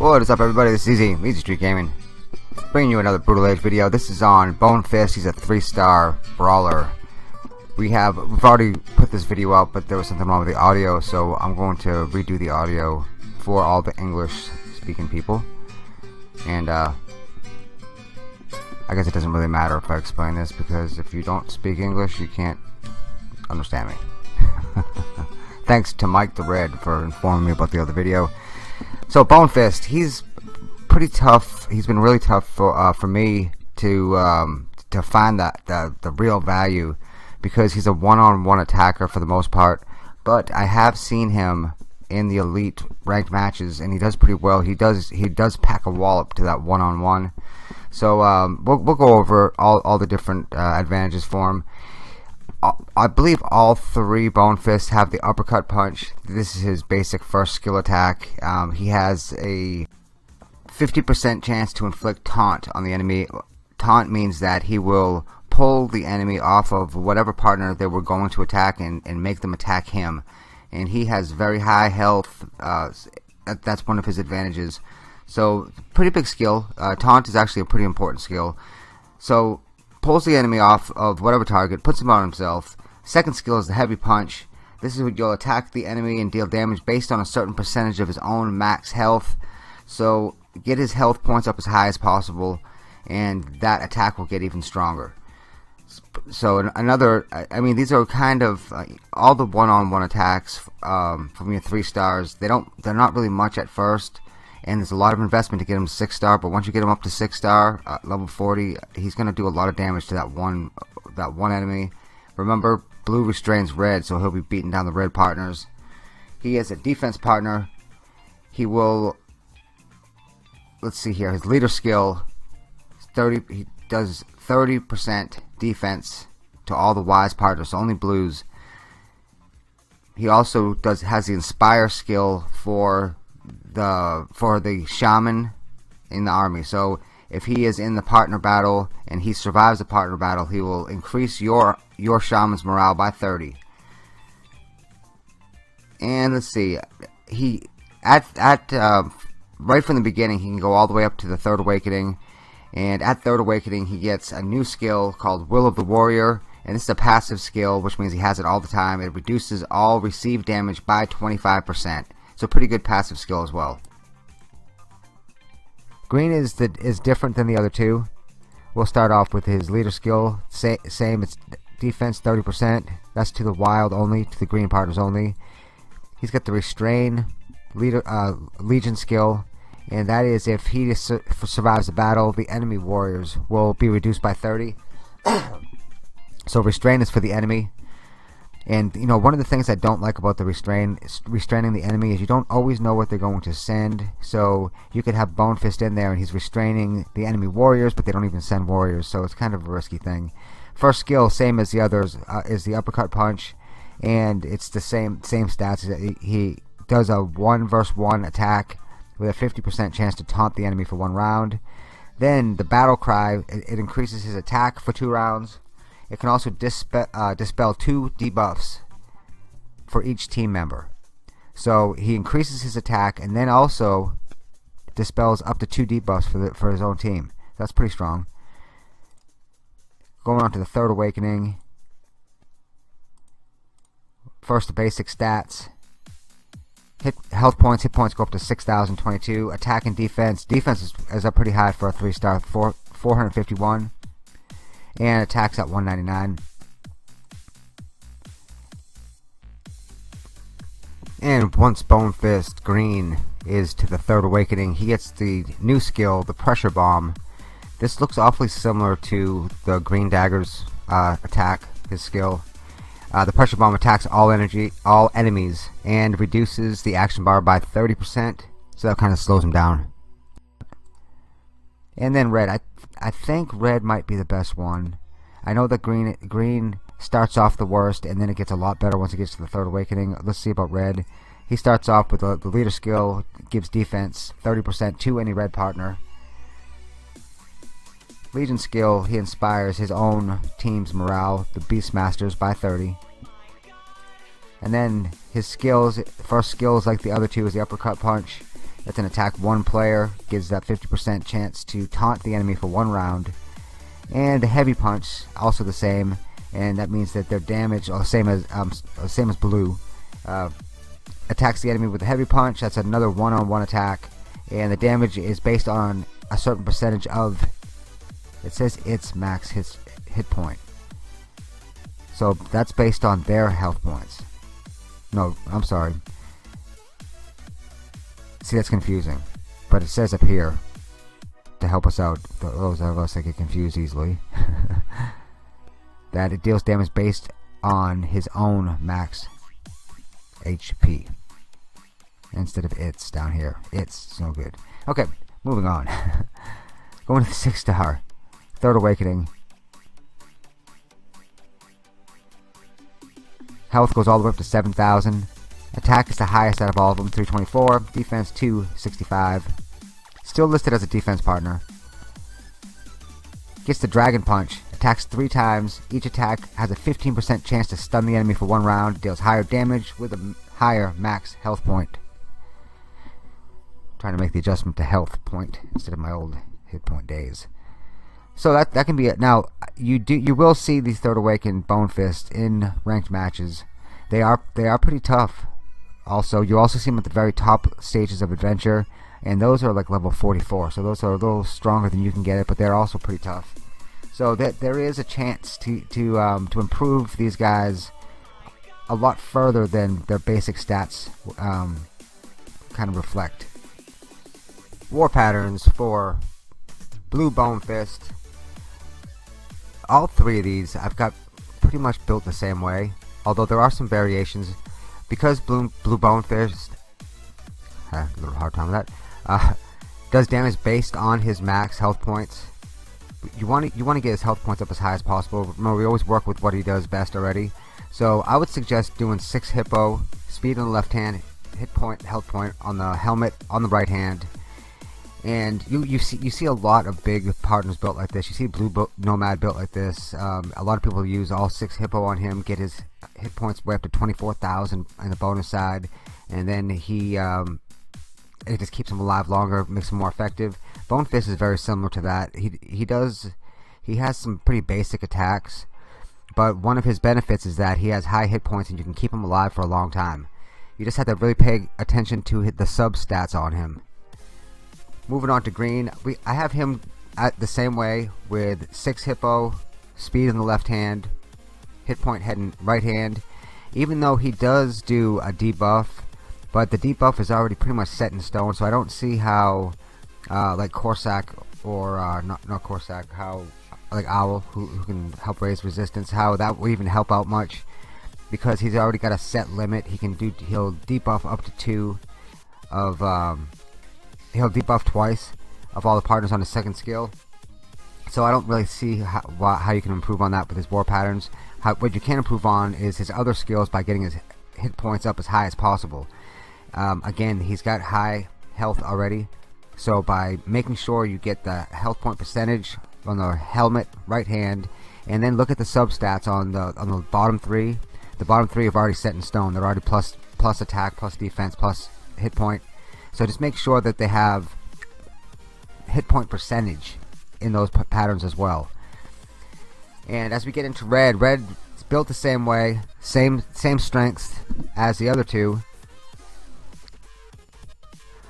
What is up, everybody? This is Easy Street Gaming, bringing you another Brutal Age video. This is on Bonefist. He's a 3-star brawler. We've already put this video out, but there was something wrong with the audio, so I'm going to redo the audio for all the English-speaking people. And I guess it doesn't really matter if I explain this, because if you don't speak English, you can't understand me. Thanks to Mike the Red for informing me about the other video. So Bonefist, he's pretty tough. He's been really tough for me to find the real value, because he's a one-on-one attacker for the most part. But I have seen him in the elite ranked matches, and he does pretty well. He does pack a wallop to that one-on-one. So we'll go over all the different advantages for him. I believe all three Bonefists have the uppercut punch. This is his basic first skill attack. He has a 50% chance to inflict taunt on the enemy. Taunt means that he will pull the enemy off of whatever partner they were going to attack and make them attack him. And he has very high health. That's one of his advantages. So pretty big skill. Taunt is actually a pretty important skill. So pulls the enemy off of whatever target, puts him on himself. Second skill is the heavy punch. This is when you'll attack the enemy and deal damage based on a certain percentage of his own max health. So get his health points up as high as possible, and that attack will get even stronger. So another, I mean, these are kind of all the one-on-one attacks from your 3 stars. They're not really much at first, and there's a lot of investment to get him to 6-star, but once you get him up to 6-star, level 40, he's going to do a lot of damage to that one enemy. Remember, blue restrains red, so he'll be beating down the red partners. He is a defense partner. He will, let's see here, his leader skill, he does 30% defense to all the wise partners, so only blues. He also has the inspire skill for the Shaman in the army. So if he is in the partner battle and he survives the partner battle, he will increase your Shaman's morale by 30. And let's see, he right from the beginning he can go all the way up to the 3rd awakening, and at 3rd awakening he gets a new skill called Will of the Warrior, and this is a passive skill, which means he has it all the time. It reduces all received damage by 25%. So pretty good passive skill as well. Green is different than the other two. We'll start off with his leader skill. Same, it's defense 30%. That's to the wild only, to the green partners only. He's got the restrain legion skill, and that is if he survives the battle, the enemy warriors will be reduced by 30. So restrain is for the enemy. And you know, one of the things I don't like about the restraining the enemy is you don't always know what they're going to send. So you could have Bonefist in there and he's restraining the enemy warriors, but they don't even send warriors, so it's kind of a risky thing. First skill, same as the others, is the uppercut punch, and it's the same stats. He does a 1-versus-1 attack with a 50% chance to taunt the enemy for 1 round. Then the battle cry, it increases his attack for 2 rounds. It can also dispel 2 debuffs for each team member. So he increases his attack and then also dispels up to 2 debuffs for his own team. That's pretty strong. Going on to the 3rd awakening. First, the basic stats. Hit points go up to 6,022. Attack and defense. Defense is up pretty high for a 3-star, 451. And attacks at 199. And once Bonefist Green is to the 3rd awakening, he gets the new skill, the pressure bomb. This looks awfully similar to the green daggers attack, his skill. The pressure bomb attacks all enemies and reduces the action bar by 30%, so that kind of slows him down. And then red, I think red might be the best one. I know that green starts off the worst, and then it gets a lot better once it gets to the 3rd awakening. Let's see about red. He starts off with the leader skill, gives defense 30% to any red partner. Legion skill, he inspires his own team's morale, the Beastmasters, by 30. And then his skills, first skills like the other two is the uppercut punch. That's an attack one player, gives that 50% chance to taunt the enemy for 1 round. And the heavy punch, also the same, and that means that their damage, same as blue, attacks the enemy with a heavy punch. That's another one-on-one attack, and the damage is based on a certain percentage of, it says its max hit point. So that's based on their health points. No, I'm sorry. See, that's confusing, but it says up here, to help us out, those of us that get confused easily, that it deals damage based on his own max HP instead of its down here. It's no good. Okay, moving on. Going to the 6-star Third Awakening. Health goes all the way up to 7,000. Attack is the highest out of all of them, 324. Defense 265. Still listed as a defense partner. Gets the Dragon Punch. Attacks 3 times. Each attack has a 15% chance to stun the enemy for 1 round. Deals higher damage with a higher max health point. Trying to make the adjustment to health point instead of my old hit point days. So that can be it. Now you will see the Third Awakened Bonefist in ranked matches. They are pretty tough. Also, you also see them at the very top stages of adventure, and those are like level 44. So those are a little stronger than you can get it, but they're also pretty tough. So that there is a chance to improve these guys a lot further than their basic stats kind of reflect. War patterns for Blue Bonefist. All 3 of these I've got pretty much built the same way, although there are some variations. Because Blue Bonefist, a little hard time with that, does damage based on his max health points. You want to get his health points up as high as possible. Remember, we always work with what he does best already. So I would suggest doing 6 hippo, speed on the left hand, health point on the helmet on the right hand. And you see a lot of big partners built like this. You see Blue Nomad built like this. A lot of people use all 6 hippo on him, get his hit points way up to 24,000 on the bonus side, and then it just keeps him alive longer, makes him more effective. Bonefist is very similar to that. He has some pretty basic attacks, but one of his benefits is that he has high hit points and you can keep him alive for a long time. You just have to really pay attention to hit the sub stats on him. Moving on to green, I have him at the same way with 6 hippo, speed in the left hand, hit point head and right hand. Even though he does do a debuff, but the debuff is already pretty much set in stone, so I don't see how like Corsac or not Corsac, how like Owl who can help raise resistance, how that will even help out much, because he's already got a set limit. He'll debuff up to 2 of he'll debuff twice of all the partners on his second skill. So I don't really see how you can improve on that with his war patterns. What you can improve on is his other skills by getting his hit points up as high as possible. Again, he's got high health already, so by making sure you get the health point percentage on the helmet right hand, and then look at the sub stats on the bottom 3. The bottom 3 have already set in stone. They're already plus attack, plus defense, plus hit point. So just make sure that they have hit point percentage in those patterns as well. And as we get into red is built the same way, same strength as the other 2.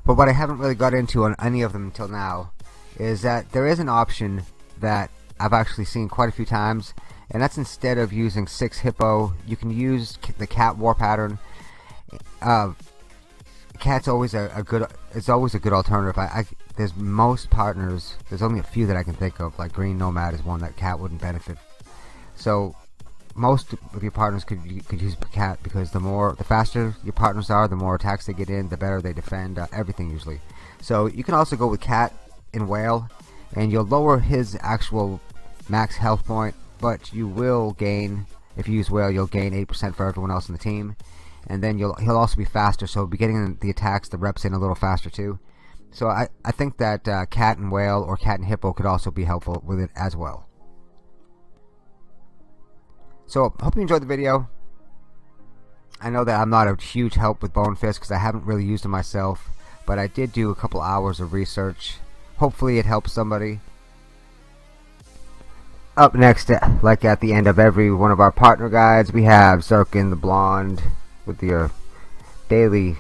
But what I haven't really got into on any of them until now is that there is an option that I've actually seen quite a few times, and that's instead of using 6 hippo, you can use the cat war pattern. Cat's always a good alternative. There's most partners, there's only a few that I can think of, like Green Nomad is one that cat wouldn't benefit. So most of your partners could use cat, because the faster your partners are, the more attacks they get in, the better they defend everything usually. So you can also go with cat in whale, and you'll lower his actual max health point, but you will gain, if you use whale, you'll gain 8% for everyone else in the team. And then he'll also be faster, so be getting the attacks, the reps in a little faster too. So I think that cat and whale or cat and hippo could also be helpful with it as well. So hope you enjoyed the video. I know that I'm not a huge help with Bonefist because I haven't really used him myself, but I did do a couple hours of research. Hopefully it helps somebody. Up next, like at the end of every one of our partner guides, we have Zirkin the Blonde with your daily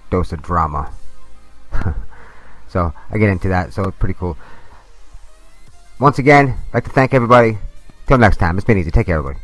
dose of drama. So I get into that, so it's pretty cool. Once again, I'd like to thank everybody. Till next time, it's been easy. Take care, everybody.